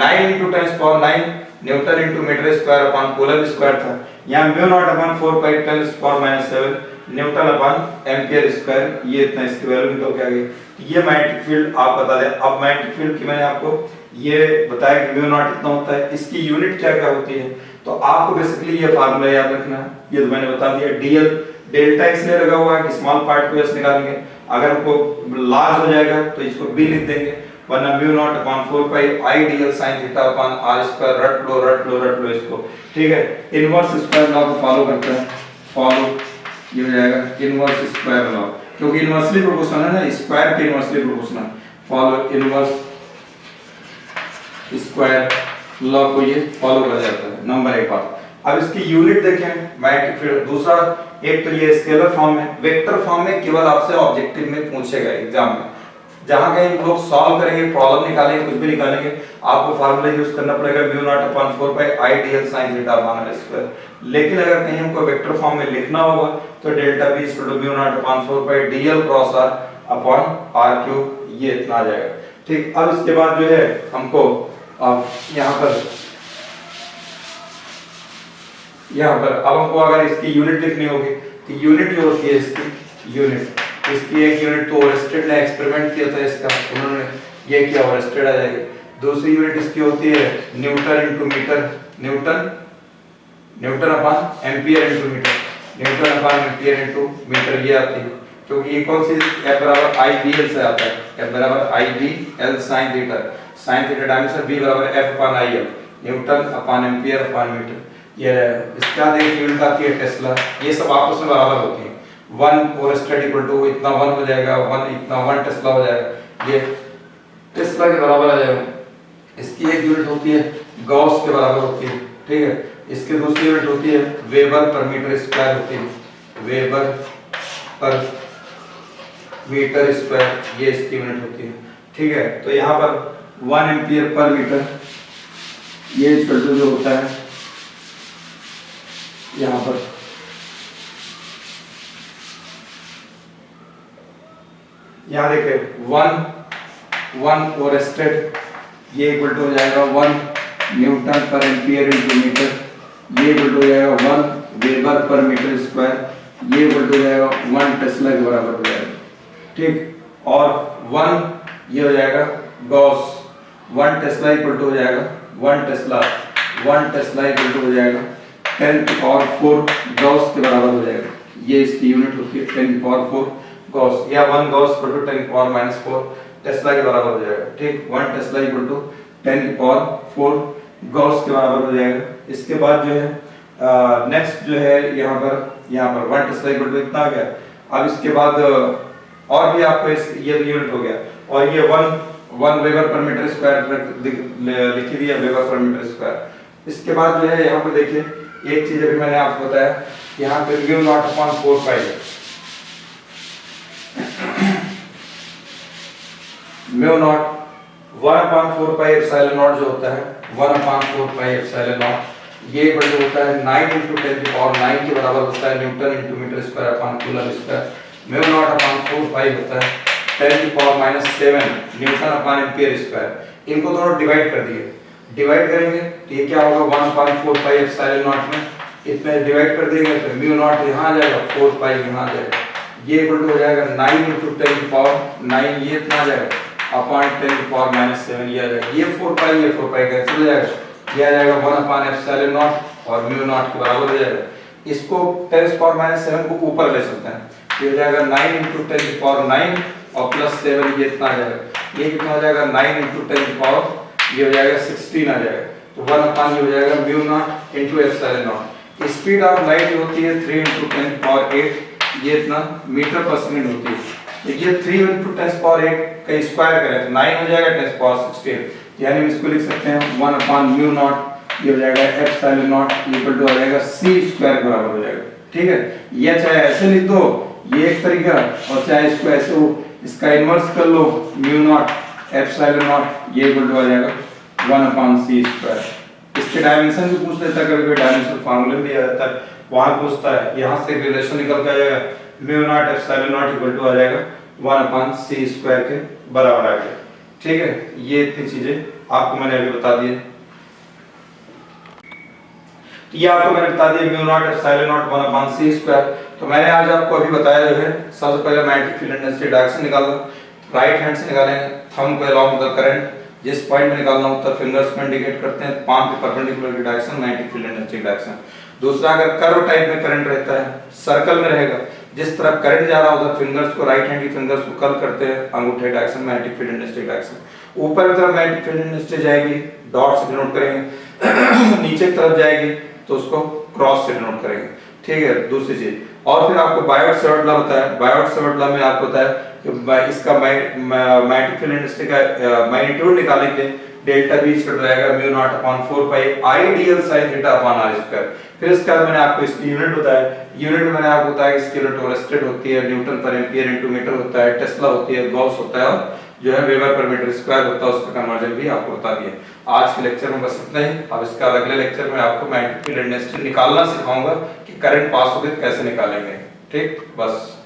9 × 10⁻⁹ newton × metre square upon coulomb square था। यहां mu naught upon 4 pi 10⁻⁷ newton upon ampere square, ये इतना इसकी वैल्यू निकल के आ गई। ये मैग्नेटिक फील्ड आप बता दें। अब मैग्नेटिक फील्ड की मैंने आपको ये बताया कि म्यू नॉट इतना होता है, इसकी यूनिट क्या क्या होती है, तो आपको बेसिकली ये फार्मूला याद रखना है। ये तो मैंने बता दिया। डीएल डेल्टा इसलिए लगा हुआ है कि स्मॉल पार्ट को एस निकालेंगे, अगर हमको लार्ज हो जाएगा तो इसको बी लिख देंगे, वरना mu naught upon 4 pi I DL sine theta upon R square. रट लो इसको, ठीक है। इनवर्स स्क्वायर लॉ को फॉलो करते हैं, फॉलो, ये हो जाएगा इनवर्स स्क्वायर लॉ, क्योंकि इनवर्सली प्रोपोर्शनल है ना, स्क्वायर के inversely proportional. Follow inverse square law को ये फॉलो कर जाता है, नंबर 1 बात। अब इसकी यूनिट देखें मैग्नेटिक फील्ड, दूसरा एक तो ये स्केलर फॉर्म है, वेक्टर फॉर्म में केवल आपसे ऑब्जेक्टिव में पूछेगा एग्जाम में, जहां कहीं लोग सॉल्व करेंगे, प्रॉब्लम निकालेंगे, कुछ भी निकालेंगे, आपको फार्मूला यूज करना पड़ेगा mu naught upon 4 pi I DL sin theta upon r square. लेकिन अगर कहीं हमको वेक्टर फॉर्म में लिखना होगा तो delta b equal to mu naught upon 4 pi DL cross r upon r cube, ये इतना आ जाएगा। ठीक, अब इसके बाद जो है हमको अब यहाँ पर अब हमको अगर इसकी यूनिट लिखनी होगी तो यूनिट जो होती है इसकी यूनिट, इसकी एक यूनिट तो ओरेस्टेड ने एक्सपेरिमेंट किया था इसका, उन्होंने ये किया, ओरेस्टेड आ जाएगी। दूसरी यूनिट इसकी होती है newton into metre, newton upon ampere into metre, newton upon ampere into metre, ये आती है। क्योंकि ये कौन सी F बराबर IBL से आता है, F बराबर IBL sin theta dimension B बराबर F upon IL, newton upon ampere upon metre, ये इसका देखिए यूनिट आती है टेस्ला। ये सब आपस में बराबर होती है, 1 ओरेस्टेड इक्वल टू इतना 1 हो जाएगा, 1 इतना 1 टेस्ला हो जाएगा, ये टेस्ला के बराबर आ जाएगा। इसकी एक यूनिट होती है गॉस के बराबर होती है, ठीक है। इसकी दूसरी यूनिट होती है वेबर पर मीटर स्क्वायर होती है, वेबर पर मीटर स्क्वायर, ये इसकी यूनिट होती है, ठीक है। तो यहाँ पर 1 एम्पियर पर मीटर, ये इक्वल टू जो होता है यहाँ पर यहाँ देखिए 1 ओरेस्टेड, ये इक्वल टू हो जाएगा 1 न्यूटन पर एम्पियर इनटू मीटर, ये इक्वल टू हो जाएगा 1 वेबर पर मीटर स्क्वायर, ये इक्वल टू हो जाएगा 1 टेस्ला के बराबर हो जाएगा, ठीक। और 1 ये हो जाएगा गॉस, 1 टेस्ला इक्वल टू हो जाएगा 1 टेस्ला इक्वल टू हो जाएगा 10 की पावर 4 गॉस के बराबर हो जाएगा, ये इसकी यूनिट होती है 10 की पावर 4 गॉस, या 1 गॉस इक्वल टू 10 की पावर -4 टेस्ला के बराबर हो जाएगा, ठीक। 1 टेस्ला इक्वल टू 10 की पावर 4 गॉस के बराबर हो जाएगा। इसके बाद जो है नेक्स्ट जो है यहाँ पर 1 टेस्ला इक्वल टू इतना आ गया। अब इसके बाद और भी आपको ये यूनिट हो गया, और ये 1 वेबर पर मीटर स्क्वायर लिखी हुई है, वेबर पर मीटर स्क्वायर। इसके बाद जो है यहाँ पर देखिए एक चीज अभी मैंने आपको बताया, यहाँ पे mu naught upon 4 pi, mu not 1/4 pi epsilon not जो होता है 1/4 पाई एप्सिलॉन नॉट, ये इक्वल होता है 9 × 10 की पावर 9 के बराबर होता है newton into metre square upon coulomb square. Mu naught upon 4 pi होता है 10 की power -7 newton upon ampere square. इनको दोनों डिवाइड कर दिए, डिवाइड करेंगे तो ये क्या होगा 1/4 पाई एप्सिलॉन नॉट में इतने डिवाइड कर देंगे तो म्यू नॉट यहाँ आ जाएगा, 4 पाई यहाँ आ जाएगा, ये इक्वल हो जाएगा 9 × 10 की पावर 9, ये इतना आ जाएगा अपॉन 10 की पावर -7, ये आ जाएगा, ये 4 पाई कैंसिल हो जाएगा, ये आ जाएगा 1/ε0 और म्यू नॉट के बराबर हो जाएगा। इसको 10 की पावर -7 को ऊपर ले सकते हैं, ये हो जाएगा 9 × 10 की पावर 9 और +7, ये इतना आ जाएगा, ये कितना हो जाएगा 9 × 10 की पावर, ये हो जाएगा 16 आ जाएगा, तो 1/, ये हो जाएगा mu naught into ε0। Speed of light होती है 3 × 10 की पावर 8, ये इतना मीटर पर सेकंड होती है। देखिए 3 × 10 की पावर 8 का स्क्वायर करें तो 9 हो जाएगा 10 की पावर 16, यानी हम इसको लिख सकते हैं 1/μ0, ये हो जाएगा ε0 इक्वल टू आ जाएगा c स्क्वायर के बराबर हो जाएगा, ठीक है। ये चाहे ऐसे लिख दो, ये एक तरीका, और चाहे इसको ऐसे हो, इसका इन्वर्स कर लो μ0 ε0, ये इक्वल टू आ जाएगा 1/c स्क्वायर। इसके डायमेंशन भी पूछ लेता है, कभी डायमेंशन फार्मूला भी आ जाता है, वहां पूछता है, यहां से रिलेशन निकल के आ जाएगा μ0 ε0 इक्वल टू आ जाएगा 1/c स्क्वायर के बराबर आ गया, ठीक है। ये इतनी चीजें आपको मैंने अभी बता दी, ये आपको मैंने बता दिया μ0 ε0 1/c स्क्वायर। तो मैंने आज आपको अभी बताया जो है, सबसे पहले मैग्नेटिक फील्ड इंटेंसिटी डायरेक्शन निकालना, राइट हैंड से निकालेंगे, थंब को अलोंग द करंट, जिस पॉइंट में निकालना होता है फिंगर्स को इंडिकेट करते हैं, पाम के परपेंडिकुलर की direction magnetic field intensity direction. दूसरा, अगर कर्व टाइप में करंट रहता है, सर्कल में रहेगा, जिस तरफ करंट जा रहा होता है फिंगर्स को, राइट हैंड की फिंगर्स को कर्ल करते हैं, अंगूठे direction magnetic field intensity direction. ऊपर की तरफ मैग्नेटिक फील्ड इंटेंसिटी जाएगी, डॉट से डिनोट करेंगे, नीचे की तरफ जाएगी तो उसको क्रॉस से डिनोट करेंगे, ठीक है। दूसरी चीज, और फिर आपको बायोट-सवर्ट लॉ बताया, बायोट-सवर्ट लॉ में आपको बताया कि इसका मैग्नेटिक फील्ड इंटेंसिटी का मैग्नीट्यूड निकालने के लिए डेल्टा बी इक्वल टू आएगा mu naught upon 4 pi I DL sin theta upon r square. फिर इसके बाद मैंने आपको इसकी यूनिट बताया, यूनिट में मैंने आपको बताया कि इसकी यूनिट वोल्टेज होती है, न्यूटन पर एम्पीयर इनटू मीटर होता है, टेस्ला होती है, गॉस होता है और जो है वेबर पर मीटर स्क्वायर होता है, उसका कन्वर्जन भी आपको बता दिया। आज के लेक्चर में बस इतना ही। अब इसका अगले लेक्चर में आपको मैग्नेटिक फील्ड इंटेंसिटी निकालना सिखाऊंगा कि करंट पास हो गया कैसे निकालेंगे। ठीक, बस।